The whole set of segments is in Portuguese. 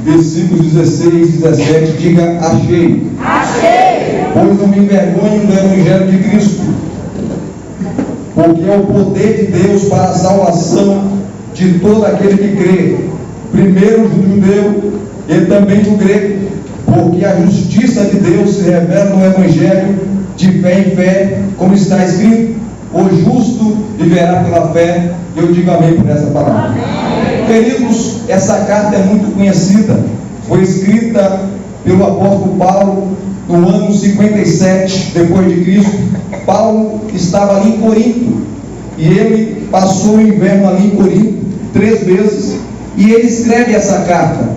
versículos 16 e 17, diga: achei. Achei. Pois não me envergonho do Evangelho de Cristo, porque é o poder de Deus para a salvação de todo aquele que crê, primeiro do judeu e também do grego, porque a justiça de Deus se revela no Evangelho de fé em fé, como está escrito: o justo viverá pela fé. Eu digo amém por essa palavra. Amém. Queridos, essa carta é muito conhecida, foi escrita pelo apóstolo Paulo no ano 57 depois de Cristo. Paulo estava ali em Corinto, e ele passou o inverno ali em Corinto 3 vezes, e ele escreve essa carta.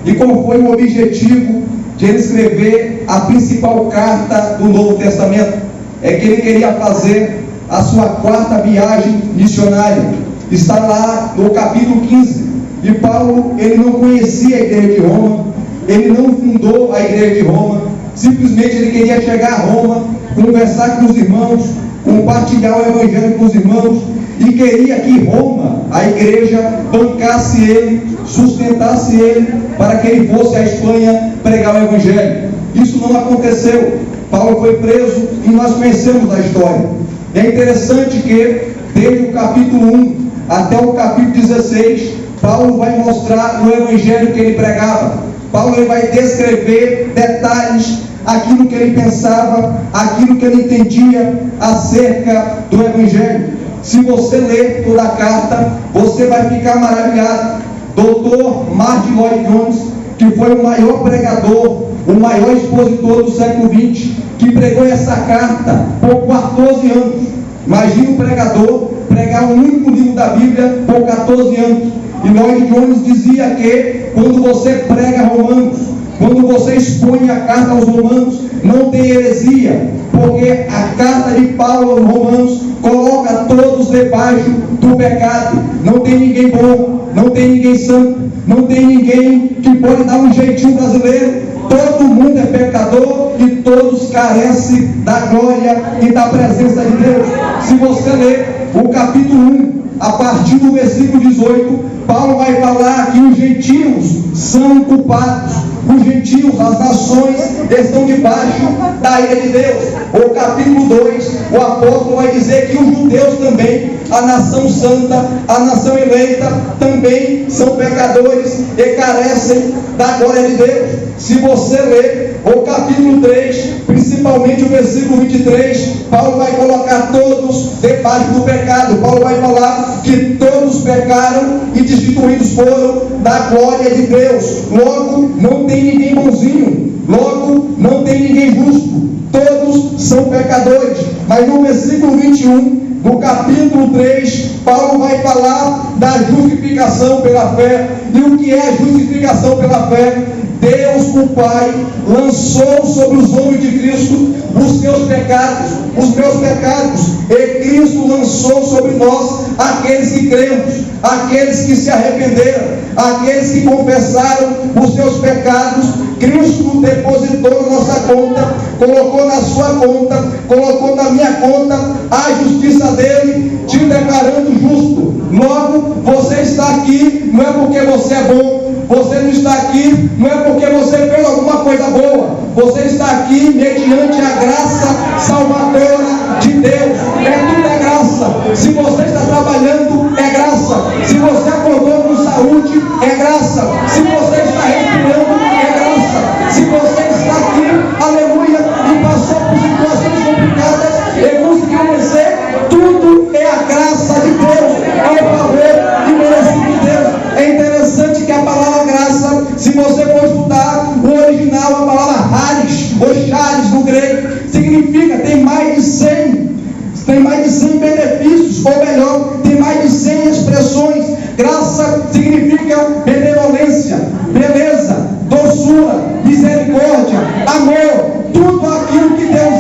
E qual foi o objetivo de ele escrever a principal carta do Novo Testamento? É que ele queria fazer a sua 4ª viagem missionária. Está lá no capítulo 15. E Paulo, ele não conhecia a igreja de Roma, ele não fundou a igreja de Roma, simplesmente ele queria chegar a Roma, conversar com os irmãos, compartilhar o evangelho com os irmãos, e queria que Roma, a igreja, bancasse ele, sustentasse ele, para que ele fosse à Espanha pregar o evangelho. Isso não aconteceu. Paulo foi preso e nós conhecemos a história. É interessante que desde o capítulo 1 até o capítulo 16, Paulo vai mostrar o evangelho que ele pregava. Paulo ele vai descrever detalhes, aquilo que ele pensava, aquilo que ele entendia acerca do evangelho. Se você ler toda a carta, você vai ficar maravilhado. Dr. Martin Lloyd-Jones, que foi o maior pregador, o maior expositor do século XX, que pregou essa carta por 14 anos. Imagina um pregador pregar um único livro da Bíblia por 14 anos. E Lloyd-Jones dizia que quando você prega Romanos, quando você expõe a carta aos Romanos, não tem heresia, porque a carta de Paulo aos Romanos coloca todos debaixo do pecado. Não tem ninguém bom, não tem ninguém santo, não tem ninguém que pode dar um jeitinho brasileiro. Todo mundo é pecador e todos carecem da glória e da presença de Deus. Se você ler o capítulo 1, a partir do versículo 18, Paulo vai falar que os gentios são culpados. Os gentios, as nações, estão debaixo da ira de Deus. O capítulo 2, o apóstolo vai dizer que os judeus também, a nação santa, a nação eleita, também são pecadores e carecem da glória de Deus. Se você ler o capítulo 3, principalmente o versículo 23, Paulo vai colocar todos debaixo do pecado. Paulo vai falar que todos pecaram e destituídos foram da glória de Deus. Logo, não tem ninguém bonzinho. Logo, não tem ninguém justo. Todos são pecadores. Mas no versículo 21, do capítulo 3, Paulo vai falar da justificação pela fé. E o que é a justificação pela fé? Deus, o Pai, lançou sobre os homens de Cristo os seus pecados, os meus pecados, e Cristo lançou sobre nós aqueles que cremos, aqueles que se arrependeram, aqueles que confessaram os seus pecados. Cristo depositou na nossa conta, colocou na sua conta, colocou na minha conta a justiça dele, te declarando justo. Logo, você está aqui não é porque você é bom, você não está aqui não é porque você fez alguma coisa boa, você está aqui mediante a graça salvadora de Deus. Tudo é graça. Se você está trabalhando, é graça. Se você acordou com saúde, é graça. Se você está respirando, é graça. Se você está aqui, aleluia, e passou por situações complicadas e conseguiu vencer, tudo é a graça de Deus, é o favor e merecido de Deus. É interessante que a palavra graça, se você for estudar o original, a palavra charis, ou charis no grego, significa, tem mais de 100 benefícios, ou melhor, tem mais de 100 expressões. Graça significa benevolência, beleza, doçura, misericórdia, amor. Tudo aquilo que Deus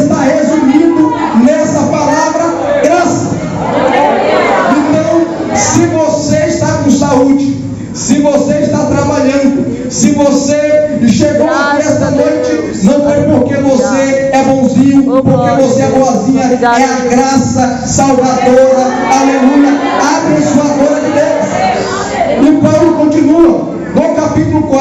está resumido nessa palavra graça. Então, se você está com saúde, se você está trabalhando, se você chegou aqui esta noite, não foi porque você é bonzinho, porque você é boazinha, é a graça salvadora, aleluia, abençoadora de Deus. E Paulo continua, no capítulo 4,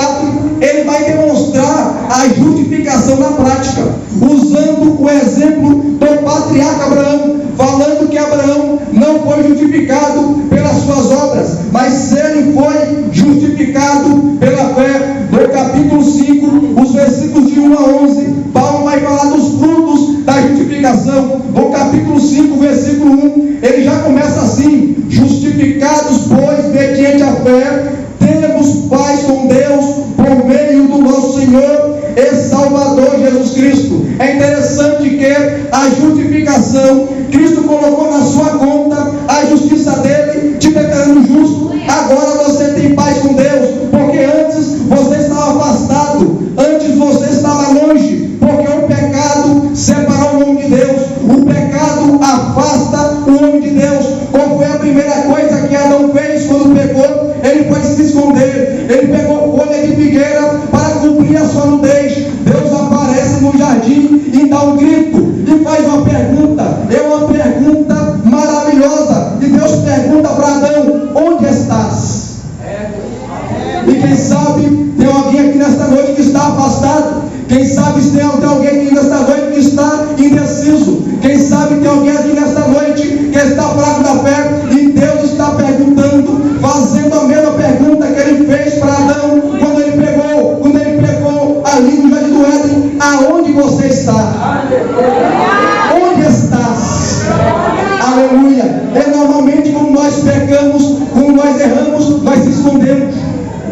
a justificação na prática, usando o exemplo do patriarca Abraão, falando que Abraão não foi justificado pelas suas obras, mas ele foi justificado pela fé. No capítulo 5, os versículos de 1 a 11, Paulo vai falar dos frutos da justificação. No capítulo 5, versículo 1, ele já começa assim: justificados, pois, mediante a fé, temos paz com Deus por meio do nosso Senhor e Salvador Jesus Cristo. É interessante que a justificação, Cristo colocou na sua conta a justiça dele, te declarando justo. Agora você tem paz com Deus, porque antes você estava afastado, antes você estava longe, porque o pecado separou o homem de Deus, o pecado afasta o homem de Deus. Qual foi a primeira coisa que Adão fez quando pecou? Ele foi se esconder, ele pegou folha de figueira para cumprir a sua nudez. Deus aparece no jardim e dá um grito e faz uma pergunta, é uma pergunta maravilhosa, e Deus pergunta para Adão: onde estás? E quem sabe tem alguém aqui nesta noite que está afastado, quem sabe tem alguém aqui nesta noite que está indeciso, quem sabe tem alguém aqui nesta noite que está fraco da fé, e Deus está perguntando, fazendo a mesma pergunta que ele fez para Adão quando ele pegou ali no jardim do Éden: aonde você está? Onde estás? Aleluia. É normalmente quando nós pecamos, quando nós erramos, nós se escondemos,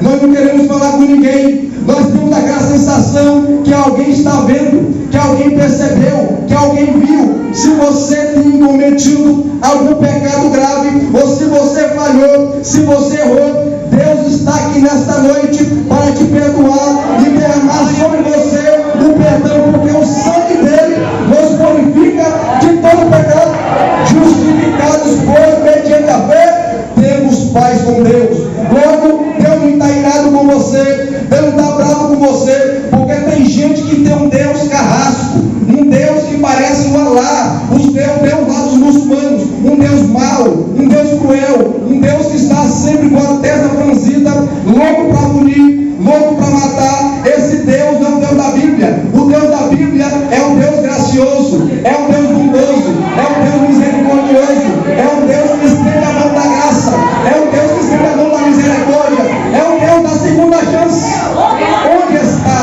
nós não queremos falar com ninguém, nós temos aquela sensação que alguém está vendo, que alguém percebeu, que alguém viu. Se você tem cometido algum pecado grave, ou se você falhou, se você errou, Deus está aqui nesta noite para te perdoar e derramar sobre você o perdão, porque o sangue dele nos purifica de todo pecado. Justificados, pois, mediante a fé, temos paz com Deus. Logo, Deus não está irado com você, Deus não está bravo com você, porque tem gente que tem um Deus carrasco, um Deus que parece um Alá, os Deus lá dos muçulmanos, um Deus mau, um Deus cruel, um Deus que está sempre com a testa franzida, louco para punir, louco para matar. Esse Deus não é o Deus da Bíblia. O Deus da Bíblia é um Deus gracioso, é um Deus bondoso, é um Deus misericordioso, é um Deus que estende a mão da graça, é um Deus que estende a mão da misericórdia, é um Deus da segunda chance. Onde está?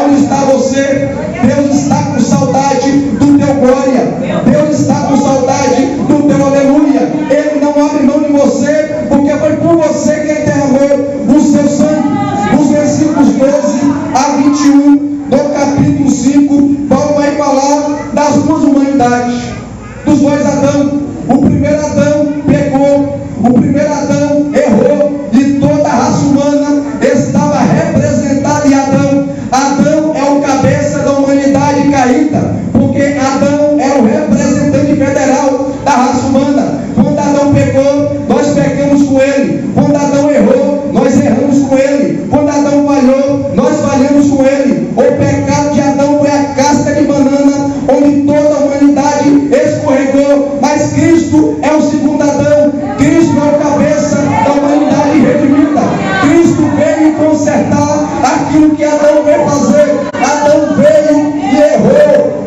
Onde está você? Deus está com saudade do teu glória, Deus está com saudade do teu aleluia. Ele não abre mão de você, porque foi por você que ele derramou o seu sangue. Nos versículos 12 a 21 do capítulo 5, Paulo vai falar das duas humanidades, dos dois Adão. O primeiro Adão pecou, o primeiro Adão errou, e toda a raça humana estava representada em Adão. Adão é o cabeça da humanidade caída, porque Adão era o representante federal da raça humana. Quando Adão pecou, nós pecamos com ele. Quando Adão errou, nós erramos com ele. Quando Adão falhou, nós falhamos com ele. O pecado de Adão foi a casca de banana, onde toda a humanidade escorregou. Mas Cristo é o segundo Adão. Cristo é o cabeça da humanidade redimida. Cristo veio consertar aquilo que Adão veio fazer. Adão veio e errou,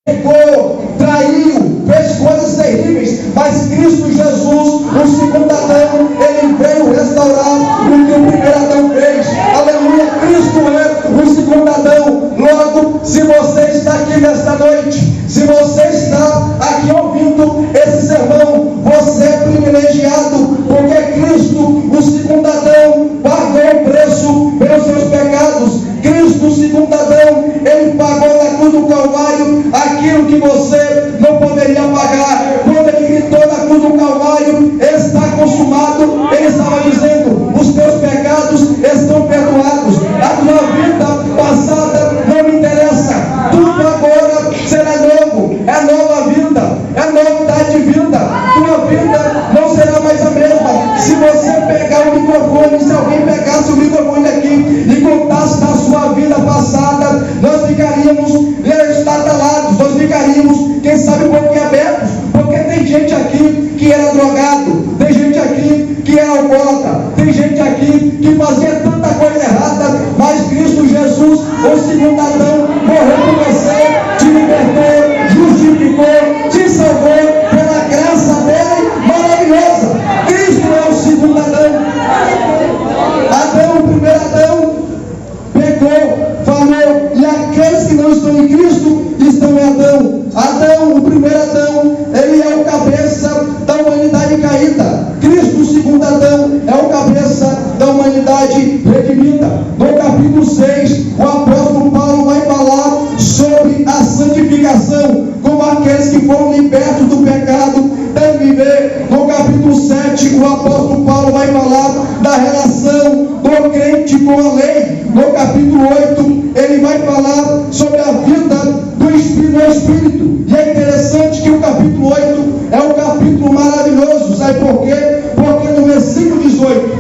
pecou, traiu, fez coisas terríveis, mas Cristo Jesus, o segundo Adão, ele veio restaurar o que o primeiro Adão fez. Aleluia. Cristo é o segundo Adão. Logo, se você está aqui nesta noite, se você está aqui ouvindo esse sermão, você é privilegiado, porque Cristo, o segundo Adão, pagou o preço pelos seus pecados. Cristo, o segundo Adão, ele pagou na cruz do Calvário aquilo que você não poderia pagar. Quando ele gritou na cruz do Calvário: está consumado, ele estava dizendo: os teus pecados estão perdoados, a tua vida passada não me interessa, tudo agora será novo, é nova vida, é novidade de vida, tua vida não será mais a mesma. Se você pegar o microfone, se alguém pegasse o microfone aqui e contasse da sua vida passada, nós ficaríamos estatalados, nós ficaríamos, quem sabe, um pouquinho abertos, porque tem gente aqui que era drogado, tem gente aqui que era alcoólatra, tem gente aqui que fazia tanta coisa errada, mas Cristo Jesus Adão, o primeiro Adão, ele é o cabeça da humanidade caída. Cristo, o segundo Adão, é o cabeça da humanidade redimida. No capítulo 6, o apóstolo Paulo vai falar sobre a santificação, como aqueles que foram libertos do pecado devem viver. No capítulo 7, o apóstolo Paulo vai falar da relação do crente com a lei. No capítulo 8, ele vai falar sobre a vida do Espírito no Espírito. E é interessante que o capítulo 8 é um capítulo maravilhoso. Sabe por quê? Porque no versículo 18,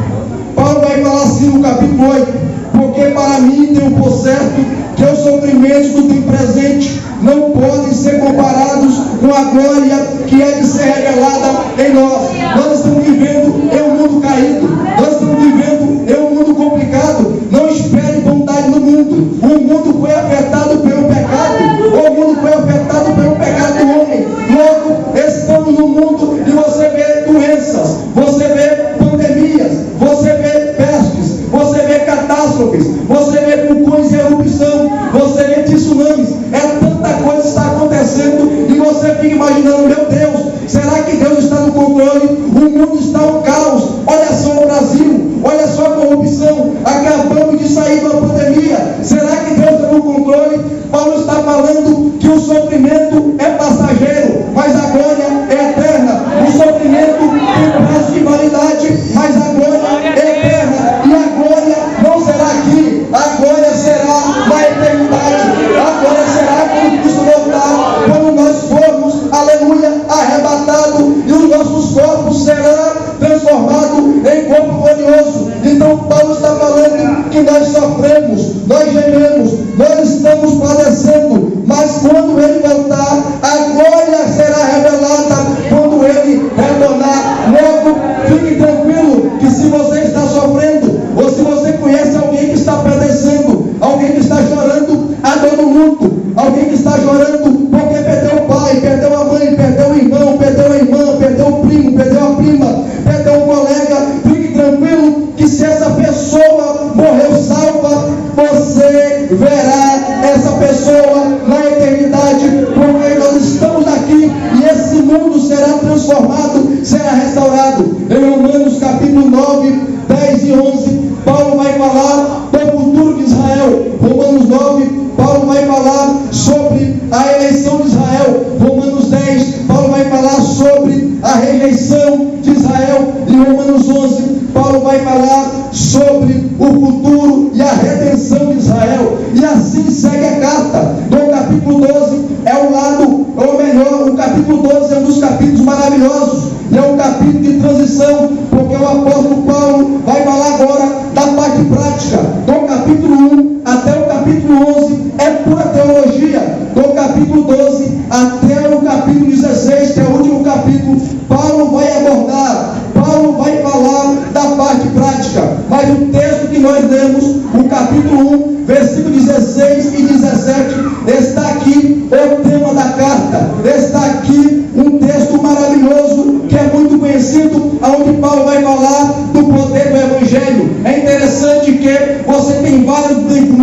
Paulo vai falar assim no capítulo 8: porque para mim tenho por certo que os sofrimentos do tempo presente não podem ser comparados com a glória que há de ser revelada em nós. Nós estamos vivendo em um mundo caído, nós estamos vivendo em um mundo complicado. Não espere bondade no mundo. O mundo foi afetado pelo pecado, o mundo foi afetado pelo pecado do homem. Logo, estamos no mundo e você vê doenças, você vê pandemias, você vê pestes, você vê catástrofes, você vê vulcões em erupção, você vê tsunamis. É tanta coisa que está acontecendo e você fica imaginando: meu Deus, será que Deus está no controle? O mundo está um caos. Olha só o Brasil, olha só a corrupção, acabamos de sair de uma pandemia. Será que Deus está no controle? Paulo está falando que o sofrimento é passageiro, mas a glória é eterna. O sofrimento tem prazo de validade, mas a glória é eterna. E a glória não será aqui, a glória será na eternidade. A glória será quando Cristo voltar, quando nós formos, aleluia, arrebatados, e os nossos corpos serão transformados em corpo glorioso. Então Paulo está falando que nós sofremos, nós gememos, nós estamos padecendo, mas quando ele voltar, a glória será revelada quando ele retornar. Logo, fique tranquilo que se você está sofrendo, ou se você conhece alguém que está padecendo, alguém que está chorando a dor do luto, alguém que está chorando porque perdeu o pai, perdeu a mãe, perdeu o irmão, perdeu a irmã, perdeu o primo, perdeu a prima, perdeu um colega, fique tranquilo que se essa pessoa morreu salva, você verá essa pessoa na eternidade, porque nós estamos aqui e esse mundo será transformado, será restaurado. Em Romanos capítulo 9, 10 e 11, Paulo vai falar do futuro de Israel. Romanos 9, Paulo vai falar sobre a eleição de Israel. Romanos 10, Paulo vai falar sobre a rejeição de Israel. Em Romanos 11, Paulo vai falar sobre o futuro e a redenção de Israel. E assim segue a carta. No capítulo 12 é o lado, ou melhor, o capítulo 12 é um dos capítulos maravilhosos. E é um capítulo de transição, porque o apóstolo Paulo vai falar agora da parte prática. Do capítulo 1 até o capítulo 11 é pura teologia. Do capítulo 12 até o capítulo 16, que é o último capítulo, Paulo vai abordar, Paulo vai falar da parte prática. Mas o texto que nós lemos, o capítulo 1, versículo 16 e 17, está aqui o tema da carta. Está aqui um texto maravilhoso que é muito conhecido, onde Paulo vai falar do poder do Evangelho. É interessante que você tem vários,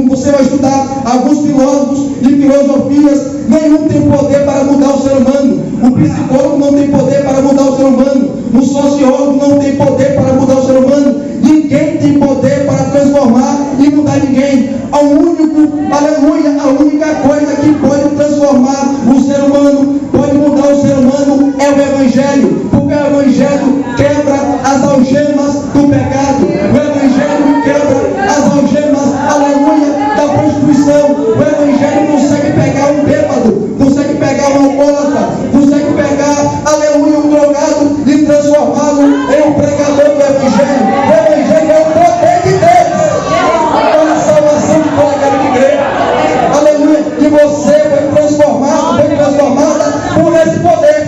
você vai estudar alguns filósofos e filosofias, nenhum tem poder para mudar o ser humano. O psicólogo não tem poder para mudar o ser humano, o sociólogo não tem poder para mudar o ser humano, ninguém tem poder para transformar e mudar ninguém. O único, aleluia, a única coisa que pode transformar o ser humano, pode mudar o ser humano, é o Evangelho, porque o Evangelho quebra as algemas do pecado, o Evangelho quebra as algemas, aleluia, da prostituição. O Evangelho consegue pegar um bêbado, consegue pegar um alcoólatra, consegue pegar, aleluia, um drogado e transformá-lo em um pregador do Evangelho. O Evangelho é o poder de Deus para a salvação de toda aquela que crê. Aleluia. E você foi transformado, foi transformada por esse poder.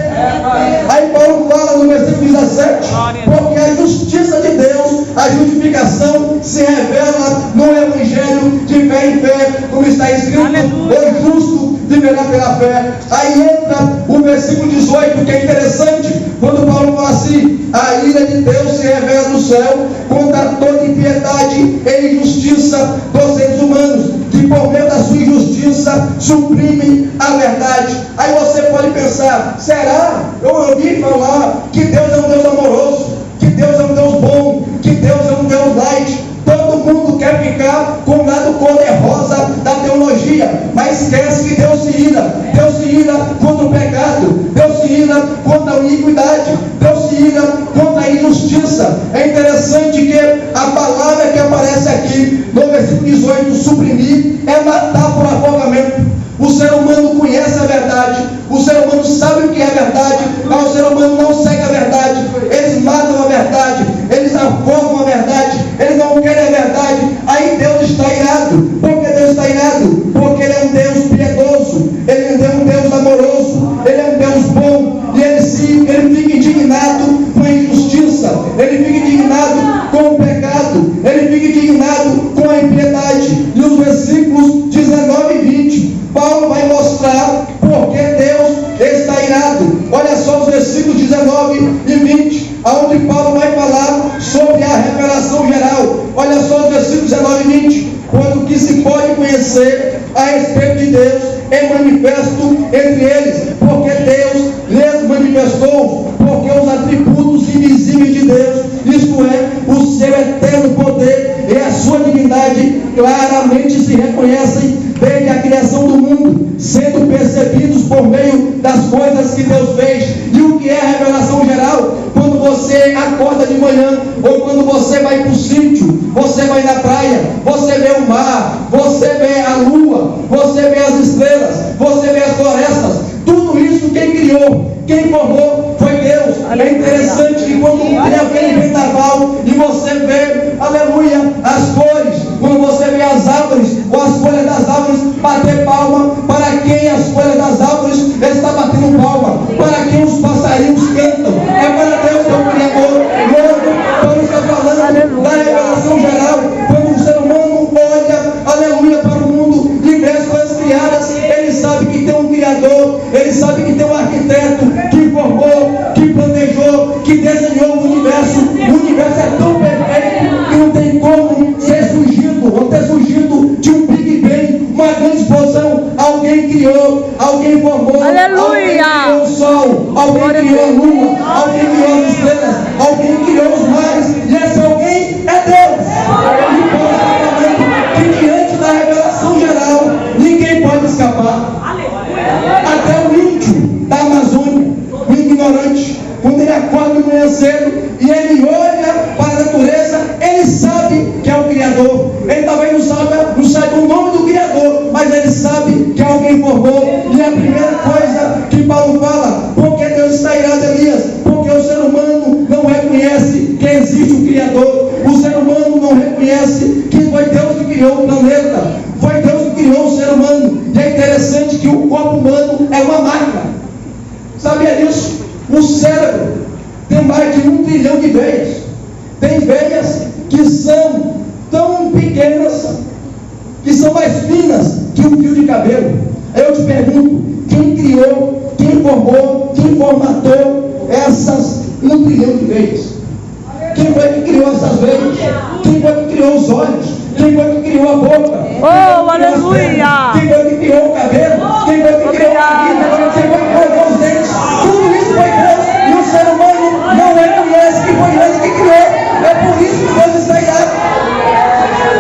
Aí Paulo fala no versículo 17, porque a justiça de Deus, a justificação se revela no Evangelho de fé em fé, como está escrito: o justo viverá pela fé. Aí entra o versículo 18, que é interessante, quando Paulo fala assim: a ira de Deus se revela no céu contra toda impiedade e injustiça dos seres humanos, que por meio da sua injustiça suprimem a verdade. Aí você pode pensar, será? Eu ouvi falar que Deus é um Deus amoroso, que Deus é um Deus bom, que Deus é um Deus light. Todo mundo quer ficar com o lado cor-de-rosa da teologia, mas esquece que Deus se ira. Deus se ira contra o pecado, Deus se ira contra a iniquidade, Deus se ira contra a injustiça. É interessante que a palavra que aparece aqui no versículo 18, suprimir, é matar por afogamento. O ser humano conhece a verdade, o ser humano sabe o que é verdade, mas o ser humano não segue a verdade. Eles matam a verdade, eles afogam a verdade, eles não querem a verdade. Aí Deus está irado. Por que Deus está irado? Porque Ele é um Deus piedoso, Ele é um Deus amoroso, Ele é um Deus bom, e Ele fica indignado com a injustiça, Ele fica indignado com o pecado, Ele fica indignado com a impiedade. E os versículos 19 e 20, Paulo vai mostrar porque Deus está irado. Olha só os versículos 19 e 20, onde Paulo vai falar sobre a revelação geral. Olha só os versículos 19 e 20. Quando o que se pode conhecer a respeito de Deus é manifesto entre eles, porque Deus lhes manifestou, porque os atributos invisíveis de Deus, isto é, o seu eterno poder e a sua divindade, claramente se reconhecem desde a criação do mundo, sendo percebidos por meio das coisas que Deus fez. E o que é a revelação geral? Quando você acorda de manhã, ou quando você vai para o sítio, você vai na praia, você vê o mar, você vê a lua, você vê as estrelas, você vê as florestas. Tudo isso quem criou, quem formou foi Deus. É interessante que quando tem aquele vendaval e você vê, aleluia, as cores, quando você vê as árvores, ou as folhas das árvores, bater palma. Para quem as folhas das árvores está batendo palma? Para quem os passarinhos cantam? É para Deus que é o Criador. Logo, Paulo está falando da revelação geral. Quando o ser humano olha, aleluia, para o mundo e vê as coisas criadas, ele sabe que tem um Criador, ele sabe que tem um arquiteto que formou, que planejou, que desenhou o universo. O universo é tão perfeito que não tem como ser surgido, ou ter surgido de um Big Bang, uma grande explosão. Alguém criou, alguém formou, alguém criou o sol, alguém criou a lua, alguém criou as estrelas, alguém criou os mares, e esse alguém é Deus. E Paulo está falando que diante da revelação geral, ninguém pode escapar. Até o índio da Amazônia, o ignorante, quando ele acorda de manhã cedo e ele olha para a natureza, ele sabe que é o Criador. Ele talvez não saiba o nome do Criador, mas ele sabe que alguém formou. E a primeira coisa que Paulo fala, porque Deus está irado, Elias? Porque o ser humano não reconhece que existe um Criador. O ser humano não reconhece que foi Deus que criou o planeta, foi Deus que criou o ser humano. E é interessante que o corpo humano é uma máquina. Sabia disso? O cérebro tem mais de 1 trilhão de veias. Tem veias que são tão pequenas, que são mais finas que um fio de cabelo. Aí eu te pergunto, quem criou, quem formou, quem formatou essas 1 trilhão de veias? Quem foi que criou essas veias? Quem foi que criou os olhos? Quem foi que criou a boca? Oh, aleluia! Quem foi que criou o cabelo? Quem foi que criou a vida? Quem foi que criou os dentes? Tudo isso foi Deus, e o ser humano não reconhece que foi Deus que criou. É por isso que Deus está irado.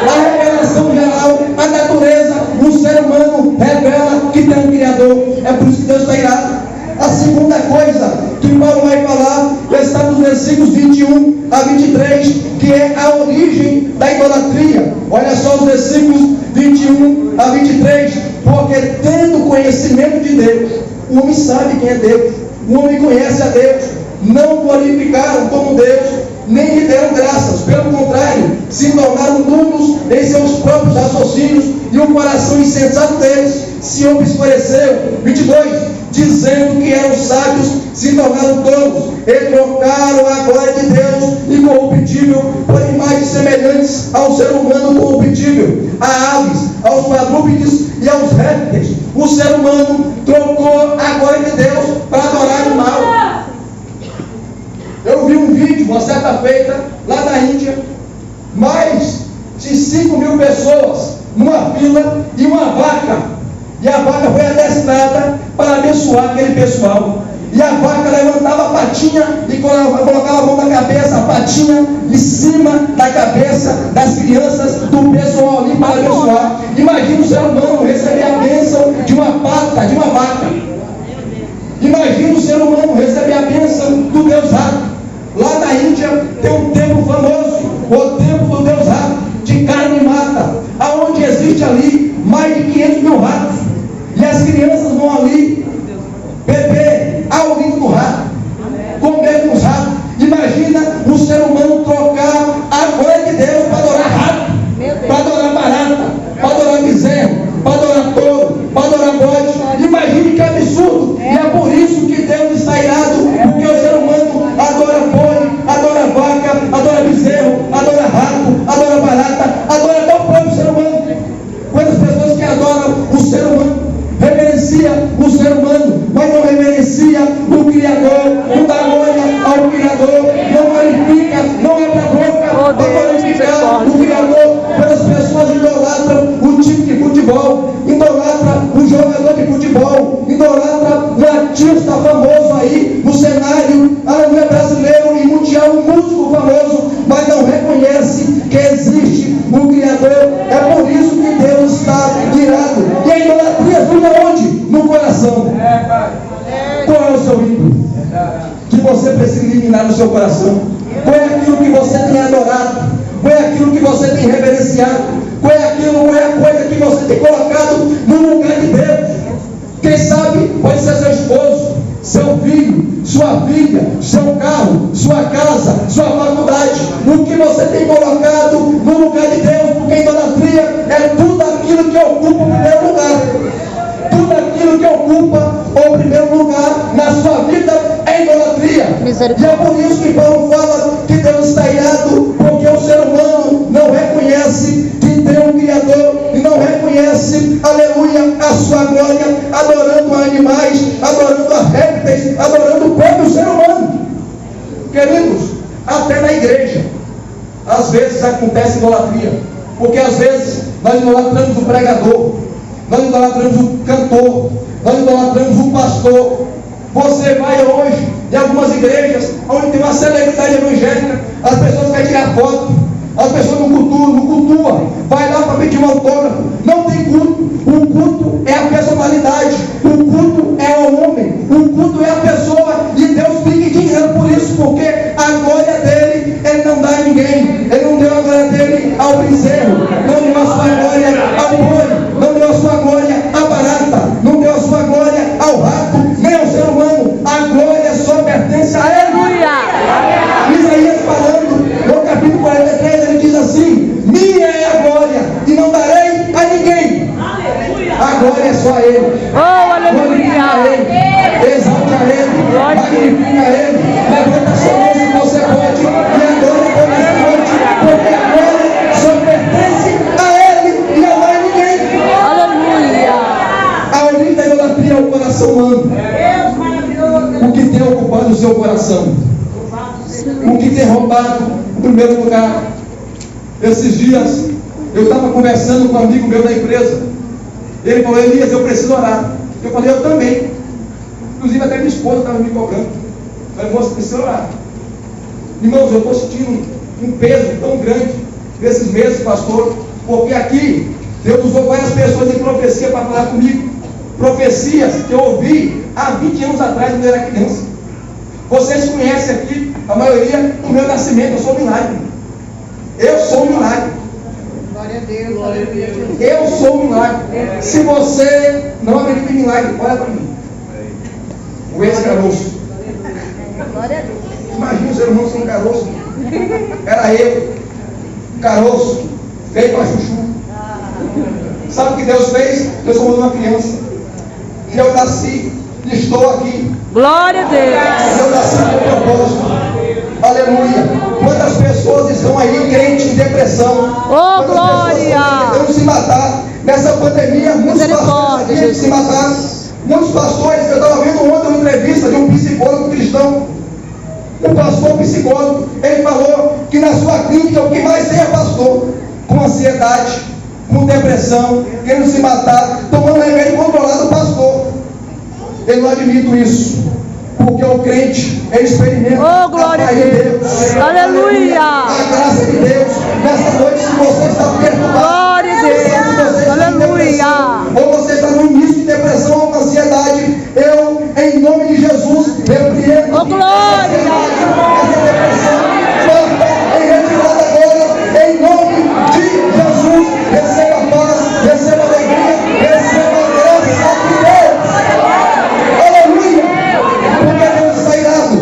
A revelação geral, a natureza, o ser humano revela que tem um Criador. É por isso que Deus está irado. A segunda coisa que Paulo vai falar está nos versículos 21 a 23, que é a origem da idolatria. Olha só os versículos 21 a 23. Porque tendo conhecimento de Deus, o homem sabe quem é Deus, o homem conhece a Deus, não glorificaram como Deus, nem lhe deram graças, pelo contrário, se tornaram nulos em seus próprios raciocínios, e o coração insensato deles se obscureceu. 22, dizendo que eram sábios, se tornaram tolos, e trocaram a glória de Deus incorruptível por imagens semelhantes ao ser humano corruptível, a aves, aos quadrúpedes e aos répteis. O ser humano trocou a glória de Deus para adorar o mal. Eu vi um vídeo, uma certa feita, lá na Índia, mais de 5.000 pessoas numa fila, e uma vaca E a vaca foi adestrada para abençoar aquele pessoal. E a vaca levantava a patinha e colocava a mão na cabeça, a patinha em cima da cabeça das crianças do pessoal ali para abençoar. Imagina o ser humano receber a bênção de uma pata, de uma vaca. Imagina o ser humano receber a bênção do Deus rato. Lá na Índia tem um templo famoso, o templo do Deus rato, de carne e mata, aonde existe ali mais de 500 mil ratos. E as crianças vão ali beber a urina do rato, comer com os ratos. Imagina o ser humano trocar a glória de Deus para adorar rato, para adorar barata, para adorar bezerro, para adorar touro, para adorar bode. Imagine que absurdo. E é por isso que Deus está irado, porque o ser humano adora bode, adora vaca, adora bezerro, adora rato, adora barata, adora até o próprio ser humano. Quantas pessoas que adoram o ser humano, reverencia o ser humano, mas não reverencia o Criador, não dá glória ao Criador, não glorifica, não abre a boca para glorificar o Criador. Quando as pessoas idolatram o time de futebol, idolatram o jogador de futebol, idolatram um artista famoso aí no cenário brasileiro e mundial, um músico famoso, mas não reconhece que existe um Criador. É por isso que Deus está irado. E a idolatria surge aonde? No coração. Qual é o seu ídolo que você precisa eliminar no seu coração? Qual é aquilo que você tem adorado? Qual é aquilo que você tem reverenciado? Qual é a coisa que você tem colocado no lugar de Deus? Quem sabe pode ser seu esposo, seu filho, sua filha, seu carro, sua casa, sua faculdade. O que você tem colocado no lugar de Deus? Porque idolatria é tudo aquilo que ocupa o primeiro lugar. Tudo aquilo que ocupa o primeiro lugar na sua vida é idolatria. E é por isso que Paulo fala que Deus está irado, porque o ser humano não reconhece que tem um Criador e não reconhece, aleluia, a sua glória, adorando animais, adorando a répteis, adorando o próprio ser humano. Queridos, até na igreja às vezes acontece idolatria, porque às vezes nós idolatramos o pregador, nós idolatramos o cantor, nós idolatramos o pastor. Você vai hoje em algumas igrejas onde tem uma celebridade evangélica, as pessoas querem tirar foto, as pessoas não cultuam, vai lá para pedir um autógrafo. Não tem culto. O culto é a personalidade, o culto é o homem, o culto é a pessoa, e Deus fica dinheiro por isso, porque a glória dele ele não dá a ninguém. Ele não deu a glória dele ao bezerro, não deu a sua glória ao boi, não deu a sua glória à barata, não deu a sua glória ao rato, nem ao ser humano. A glória só pertence a ele. Isaías falando no capítulo 43, ele diz assim: minha é a glória e não darei a ninguém. A glória é só a ele. Glorifica a ele, exalte a ele, magnifica a ele. Levanta a sua mão se você pode, e adore por essa noite, porque a glória só pertence a ele e não dá a ninguém. Aleluia. A origem da idolatria é o coração humano. O que tem ocupado o seu coração, o que tem roubado o primeiro lugar. Esses dias eu estava conversando com um amigo meu da empresa. Ele falou: Elias, eu preciso orar. Eu falei: eu também. Inclusive até minha esposa estava me cobrando. Eu falei: moço, precisa orar. Irmãos, eu estou sentindo um peso tão grande nesses meses, pastor, porque aqui Deus usou várias pessoas em profecia para falar comigo. Profecias que eu ouvi há 20 anos atrás, quando eu era criança. Vocês conhecem aqui, a maioria, o meu nascimento. Eu sou um milagre. Eu sou um milagre. Glória a Deus, glória a Deus. Eu sou um milagre. Se você não acredita em milagre, olha para mim. O ex-caroço. Glória a Deus. Imagina o ser humano sem um caroço. Era eu, caroço, feio para chuchu. Sabe o que Deus fez? Deus formou uma criança. E eu nasci, e estou aqui. Glória a Deus. Eu nasci com propósito. Aleluia. Quantas pessoas estão aí crentes em depressão? Oh, glória! Tentando se matar. Nessa pandemia, muitos pastores querem se matar. Muitos pastores, eu estava vendo ontem uma entrevista de um psicólogo cristão. Um pastor psicólogo. Ele falou que na sua clínica o que mais tem é pastor com ansiedade, com depressão, querendo se matar, tomando remédio controlado do pastor. Eu não admito isso, porque o crente, ele experimenta Oh, glória a Deus. Aleluia. A graça de Deus. Nessa noite, se você está perturbado, Glória a Deus. se você está em Aleluia. depressão, ou você está no início de depressão ou com ansiedade, eu, em nome de Jesus, repreendo Oh, glória. essa depressão, corta em retirada agora, em nome de Jesus. Receba paz, receba alegria, receba a graça de Deus. Aleluia. Porque Deus está irado,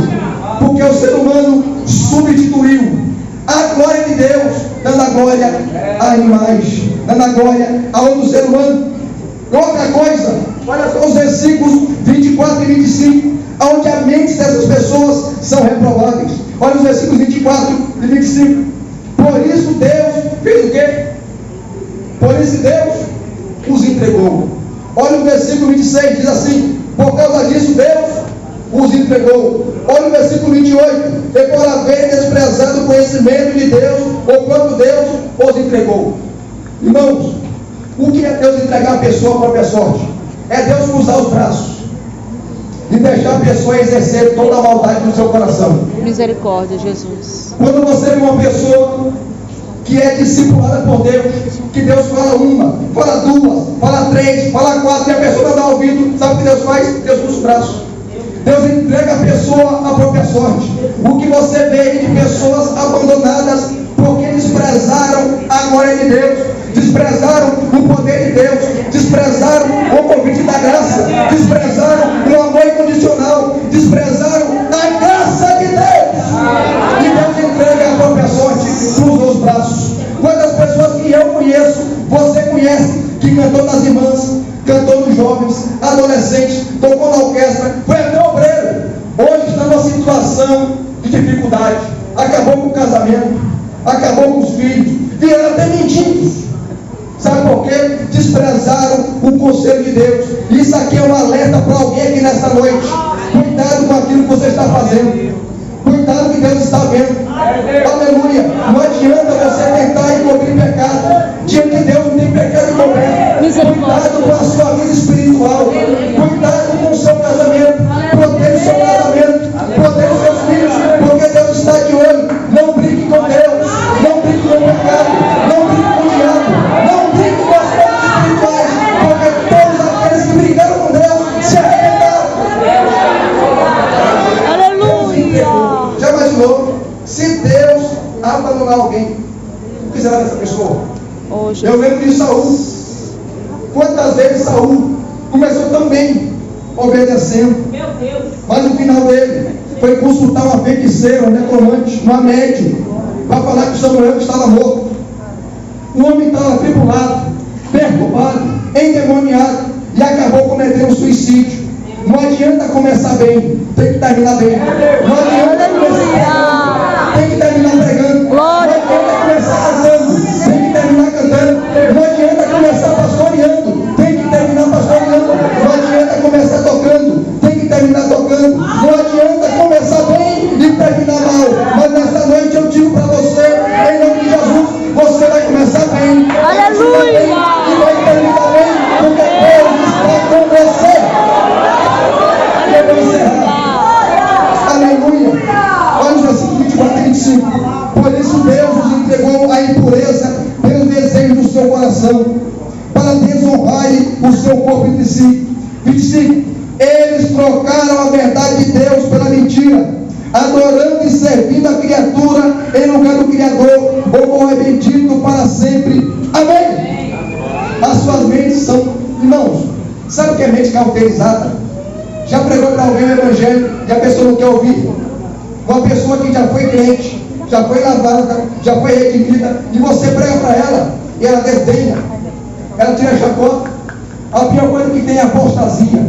porque o ser humano substituiu a glória de Deus, dando a glória a animais, dando a glória a outro ser humano. Outra coisa, olha só os versículos 24 e 25, onde a mente dessas pessoas são reprováveis. Olha os versículos 24 e 25. Por isso Deus fez o quê? Por isso Deus os entregou. Olha o versículo 26, diz assim: por causa disso Deus os entregou. Olha o versículo 28, e por haver desprezado o conhecimento de Deus, ou quando Deus os entregou. Irmãos, o que é Deus entregar a pessoa à própria sorte? É Deus cruzar os braços e deixar a pessoa exercer toda a maldade no seu coração. Misericórdia, Jesus. Quando você vê uma pessoa que é discipulada por Deus, que Deus fala uma, fala duas, fala três, fala quatro, e a pessoa não dá ouvido, sabe o que Deus faz? Deus cruza os braços. Deus entrega a pessoa à própria sorte. O que você vê de pessoas abandonadas porque desprezaram a glória de Deus, desprezaram o poder de Deus, desprezaram o convite da graça, desprezaram o amor incondicional, desprezaram a graça de Deus. E Deus entrega a própria sorte, cruza os braços. Quantas pessoas que eu conheço, você conhece, que cantou nas irmãs, cantou nos jovens, adolescentes, tocou na orquestra, foi até obreiro, hoje está numa situação de dificuldade, acabou com o casamento, acabou com os filhos, vieram até mendigos. Sabe por quê? Desprezaram o conselho de Deus. Isso aqui é um alerta para alguém aqui nesta noite. Cuidado com aquilo que você está fazendo. Cuidado que Deus está vendo. Aleluia. Não adianta você tentar encobrir pecado. Diante de Deus não tem pecado encoberto. Cuidado com a sua vida espiritual. Cuidado com o seu casamento. Proteja o seu casamento. Proteja os seus filhos. Porque Deus está de olho. Não brinque com Deus. Não brinque com o pecado. Não brinque com o diabo. Não brinque com as coisas espirituais. Porque todos aqueles que brincaram com Deus se arrebentaram. Aleluia. Já imaginou? Se Deus abandonar alguém, o que será dessa pessoa? Oh, Jesus. Eu lembro de Saul. Quantas vezes Saul começou tão bem, obedecendo, mas o final dele foi consultar uma feiticeira, um necromante, uma médium, para falar que Samuel estava morto. O homem estava tribulado, perturbado, endemoniado, e acabou cometendo suicídio. Não adianta começar bem, tem que terminar bem. Não adianta começar bem, tem que terminar pregando. Não adianta começar cantando, tem que terminar cantando. Não adianta começar pastoreando, tem que terminar pastoreando. Não adianta começar tocando, tem que terminar tocando. Não adianta começar bem e terminar mal. Mas nesta noite eu digo para você, em nome de Jesus, você vai começar bem, Aleluia. e vai terminar bem, porque Deus está com você. Aleluia. Olha os versículos 24 e 25. Por isso Deus os entregou à impureza pelo desejo do seu coração, para desonrarem o seu corpo entre si. 25. Eles trocaram a verdade de Deus pela mentira, adorando e servindo a criatura em lugar do Criador, o qual é bendito para sempre. Amém. As suas mentes são, irmãos, sabe o que é mente cauterizada? Já pregou para alguém o evangelho e a pessoa não quer ouvir? Uma pessoa que já foi crente, já foi lavada, já foi redimida, e você prega para ela e ela desdenha, ela tira a chacota. A pior coisa que tem é a apostasia.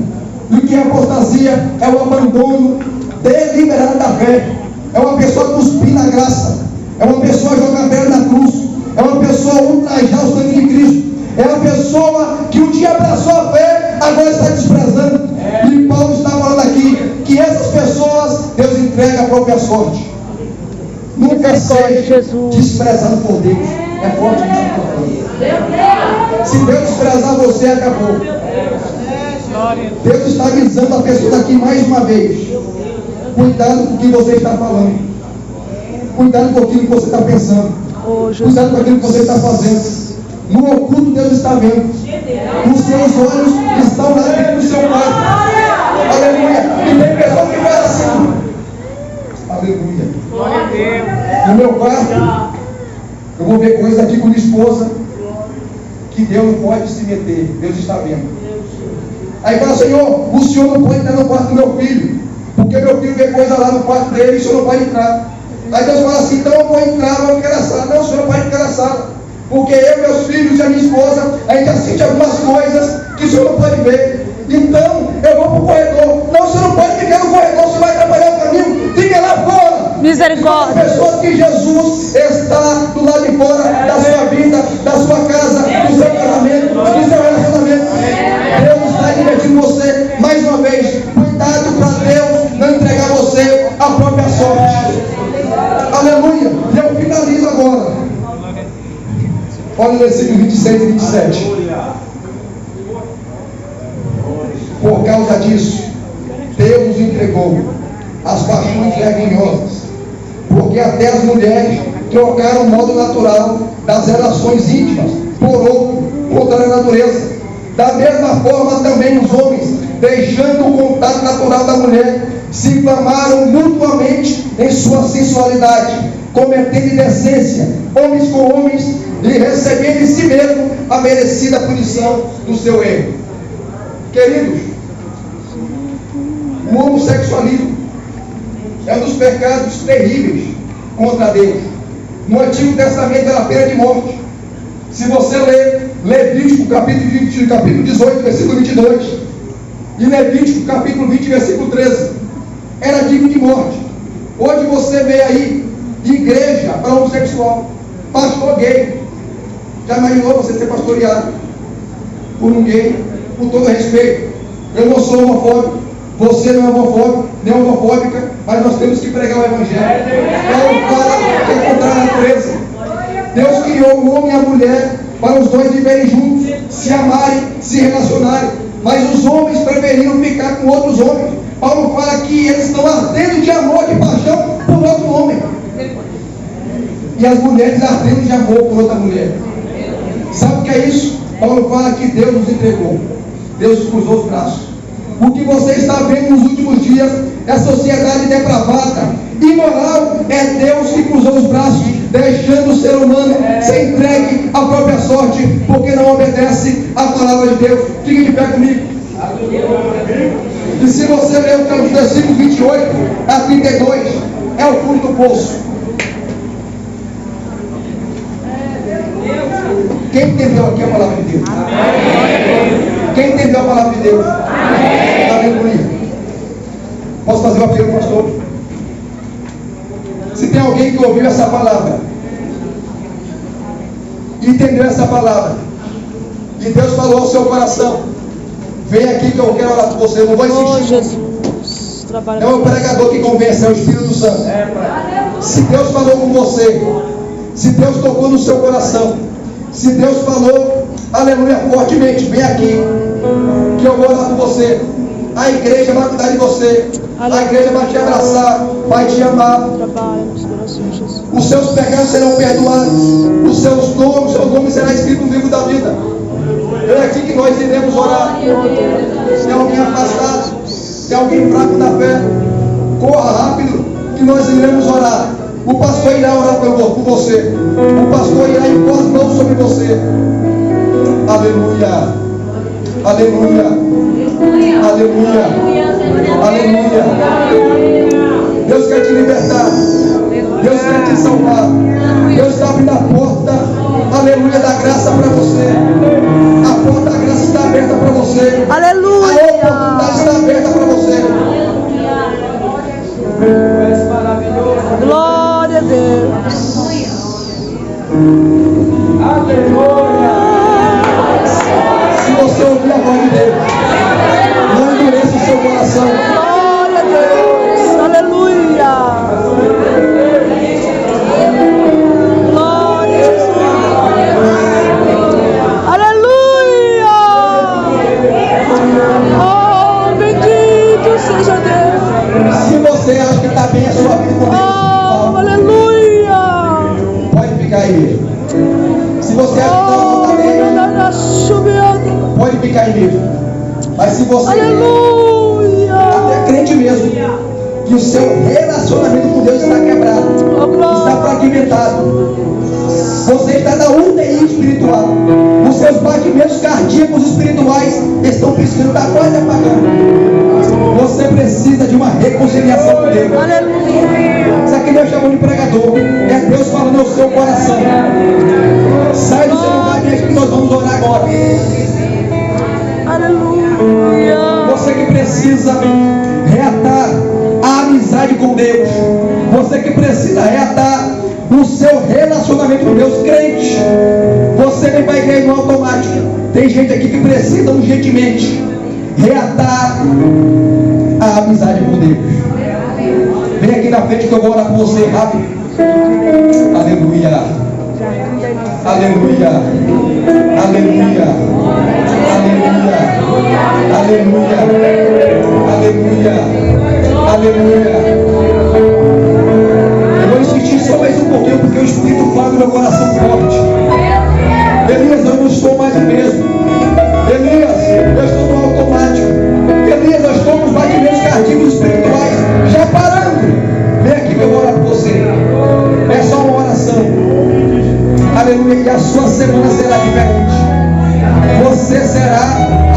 E o que é apostasia? É o abandono deliberado da fé. É uma pessoa cuspir na graça, é uma pessoa jogar a pedra na cruz, é uma pessoa ultrajar o sangue de Cristo, é uma pessoa que um dia abraçou a fé, agora está desprezando. E Paulo está falando aqui que essas pessoas Deus entrega a própria sorte. Nunca seja desprezado por Deus. É forte isso. Se Deus desprezar você, acabou. Deus está avisando a pessoa daqui mais uma vez. Cuidado com o que você está falando. Cuidado com aquilo que você está pensando. Cuidado com aquilo que você está fazendo. No oculto Deus está vendo. Os seus olhos estão lá dentro do seu quarto. Aleluia. E tem pessoas que falam assim. Aleluia. No meu quarto, eu vou ver coisas aqui com minha esposa que Deus não pode se meter. Deus está vendo. Aí fala, Senhor, o Senhor não pode entrar no quarto do meu filho, porque meu filho vê coisa lá no quarto dele e o Senhor não pode entrar. Aí Deus fala assim, então eu vou entrar, mas eu quero a sala. Não, o Senhor não pode entrar na sala, porque eu, meus filhos e a minha esposa, a gente assiste algumas coisas que o Senhor não pode ver. Então eu vou para o corredor. Não, o Senhor não pode ficar no corredor, você vai atrapalhar o caminho, fica lá fora. Misericórdia. As pessoas que Jesus está do lado de fora da sua vida, da sua casa, do seu casamento, do seu relacionamento. Deus está divertindo você mais uma vez. Cuidado para Deus não entregar você a própria sorte. Aleluia. E eu finalizo agora. Olha o versículo 26 e 27. Por causa disso, Deus nos entregou as paixões vergonhosas, porque até as mulheres trocaram o modo natural das relações íntimas por outro, contra a natureza. Da mesma forma também os homens, deixando o contato natural da mulher, se inflamaram mutuamente em sua sensualidade, cometendo indecência, homens com homens, e recebendo em si mesmo a merecida punição do seu erro. Queridos, o homossexualismo é um dos pecados terríveis contra Deus. No Antigo Testamento era a pena de morte. Se você ler Levítico capítulo 18, versículo 22, e Levítico capítulo 20, versículo 13, era digno de morte. Hoje você vê aí igreja para homossexual, pastor gay. Já imaginou você ser pastoreado por um gay? Com todo respeito, eu não sou homofóbico, você não é homofóbico, nem homofóbica, mas nós temos que pregar o Evangelho. É contra a natureza. Deus criou o homem e a mulher para os dois viverem juntos, se amarem, se relacionarem, mas os homens preferiram ficar com outros homens. Paulo fala que eles estão ardendo de amor, de paixão por outro homem, e as mulheres ardendo de amor por outra mulher. Sabe o que é isso? Paulo fala que Deus nos entregou. Deus cruzou os braços. O que você está vendo nos últimos dias é sociedade depravada, imoral. É Deus que cruzou os braços, deixando o ser humano ser entregue à própria sorte, porque não obedece à palavra de Deus. Fique de pé comigo. E se você ler o versículo 28 a 32, é o fundo do poço. Quem entendeu aqui a palavra de Deus? Quem entendeu a palavra de Deus? Aleluia. Posso fazer um apelo, pastor? Se tem alguém que ouviu essa palavra, entendeu essa palavra, e Deus falou ao seu coração, vem aqui que eu quero orar por você. Não vou insistir. É o pregador que convence, é o Espírito Santo. Se Deus falou com você, se Deus tocou no seu coração, se Deus falou, aleluia, fortemente, vem aqui que eu vou orar por você. A igreja vai cuidar de você. A igreja vai te abraçar, vai te amar. Os seus pecados serão perdoados. Os seus nomes serão escritos no livro da vida. É aqui que nós iremos orar. Se alguém afastado, se alguém fraco da fé, corra rápido que nós iremos orar. O pastor irá orar por você. O pastor irá impor as mãos sobre você. Aleluia. Aleluia. Aleluia. Aleluia. Deus quer te libertar. Deus quer te salvar. Deus está abrindo a porta, aleluia, da graça para você. A porta da graça está aberta para você. Aleluia. A oportunidade está aberta para você. Glória a Deus. Aleluia. Se você ouvir a voz de Deus, não endureça o seu coração. Glória a Deus. Aleluia. Glória a Jesus. Pode ficar aí mesmo. Mas se você Aleluia. até crente mesmo, que o seu relacionamento com Deus está quebrado, está fragmentado, você está na UTI espiritual, os seus batimentos cardíacos espirituais estão piscando, está quase apagando. Você precisa de uma reconciliação com Deus. Isso aqui Deus chamou de pregador. É Deus falando ao seu coração. Sai do seu lugar, gente, que nós vamos orar agora. Aleluia. Você que precisa reatar a amizade com Deus. Você que precisa reatar o seu relacionamento com Deus, crente. Você vem para a igreja no automático. Tem gente aqui que precisa urgentemente reatar a amizade com Deus. Vem aqui na frente que eu vou orar por você rápido. Aleluia. Aleluia. Aleluia. Aleluia. Aleluia. Aleluia. Aleluia. Eu vou insistir só mais um pouquinho, porque o Espírito fala no meu coração forte. Elias, eu não estou mais o mesmo. Elias, eu estou no automático. Elias, eu estou nos batimentos cardíacos espirituais, já parando. Vem aqui que eu vou orar por você. É só uma oração. Aleluia, e a sua semana será diferente. Você será,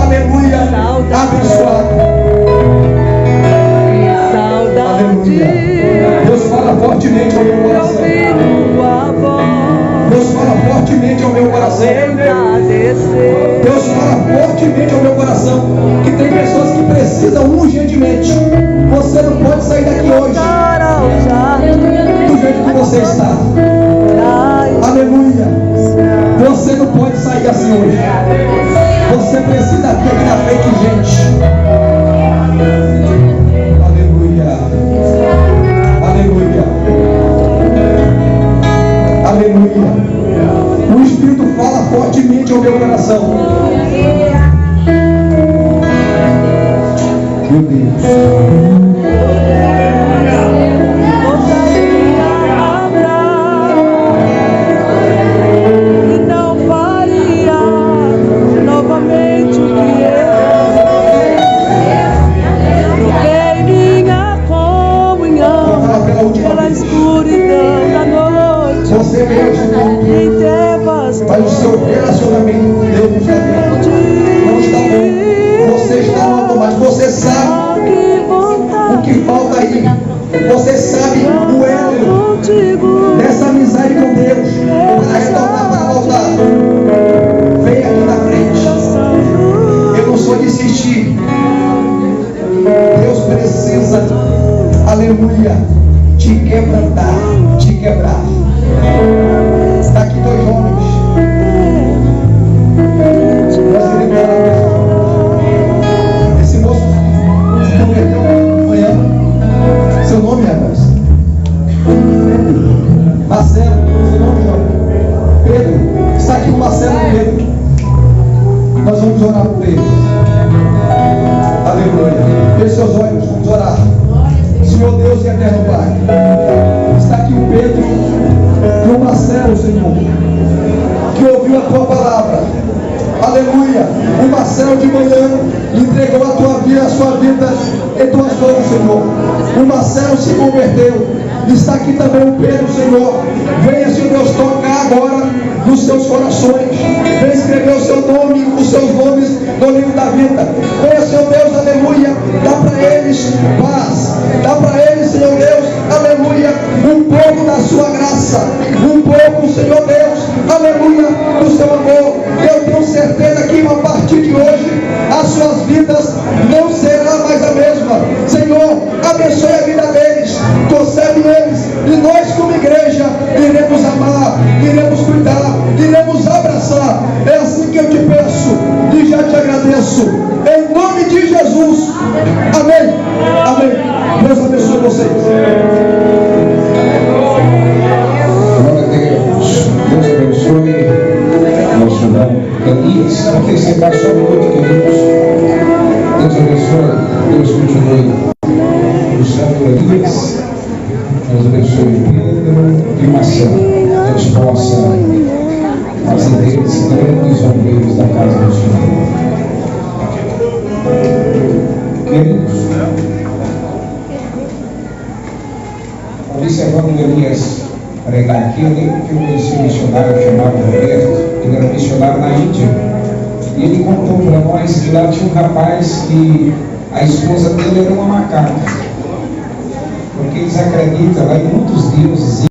aleluia, abençoado. Aleluia. Deus fala fortemente ao meu coração. Deus fala fortemente ao meu coração. Deus fala fortemente ao meu coração que tem pessoas que precisam urgentemente. Você não pode sair daqui hoje do jeito que você está. Aleluia. Você não pode sair assim hoje. Você precisa vir aqui na frente, gente. Aleluia. Aleluia. Aleluia. O Espírito fala fortemente ao meu coração. Meu Deus. Você mesmo, mas o seu relacionamento com Deus não está bom. Você está no automático. Você sabe o que falta aí. Você sabe o elo dessa amizade com Deus para retornar, para voltar. Vem aqui na frente. Eu não sou de insistir. Deus precisa, aleluia, te quebrantar, te quebrar. Está aqui dois homens. Nós iremos orar. Esse moço se converteu amanhã. Seu nome, rapaz? Marcelo. Seu nome, jovem? Pedro. Está aqui o Marcelo e Pedro. Nós vamos orar por ele. Aleluia. Feche seus olhos, vamos orar. Senhor Deus e eterno Pai, está aqui o Pedro e o Marcelo, Senhor, que ouviu a tua palavra. Aleluia. O Marcelo de manhã entregou a tua vida, a sua vida em tuas mãos, Senhor. O Marcelo se converteu. Está aqui também o Pedro, Senhor. Venha, Senhor Deus, tocar agora nos seus corações. Venha escrever o seu nome, os seus nomes no livro da vida. Venha, Senhor Deus, aleluia. Dá para eles paz. Dá para eles, Senhor Deus, aleluia, um pouco da sua graça. Um pouco, Senhor Deus, aleluia, do seu amor. Eu tenho certeza que a partir de hoje as suas vidas não será mais a mesma. Senhor, abençoe a vida deles, concede eles, e nós como igreja iremos amar, iremos cuidar, iremos abraçar. É assim que eu te peço e já te agradeço, em nome de Jesus. Amém. Amém. Deus abençoe vocês. Glória a Deus. Deus abençoe nosso irmão Elias. Aqui sentar só um minuto, queridos. Deus abençoe. Deus continue usando Elias. Deus abençoe Pedro e Marcelo. Deus possa fazer deles grandes obreiros da casa do Porque eu lembro que eu conheci um missionário chamado Roberto, ele era missionário na Índia, e ele contou para nós que lá tinha um rapaz que a esposa dele era uma macaca, porque eles acreditam lá em muitos deuses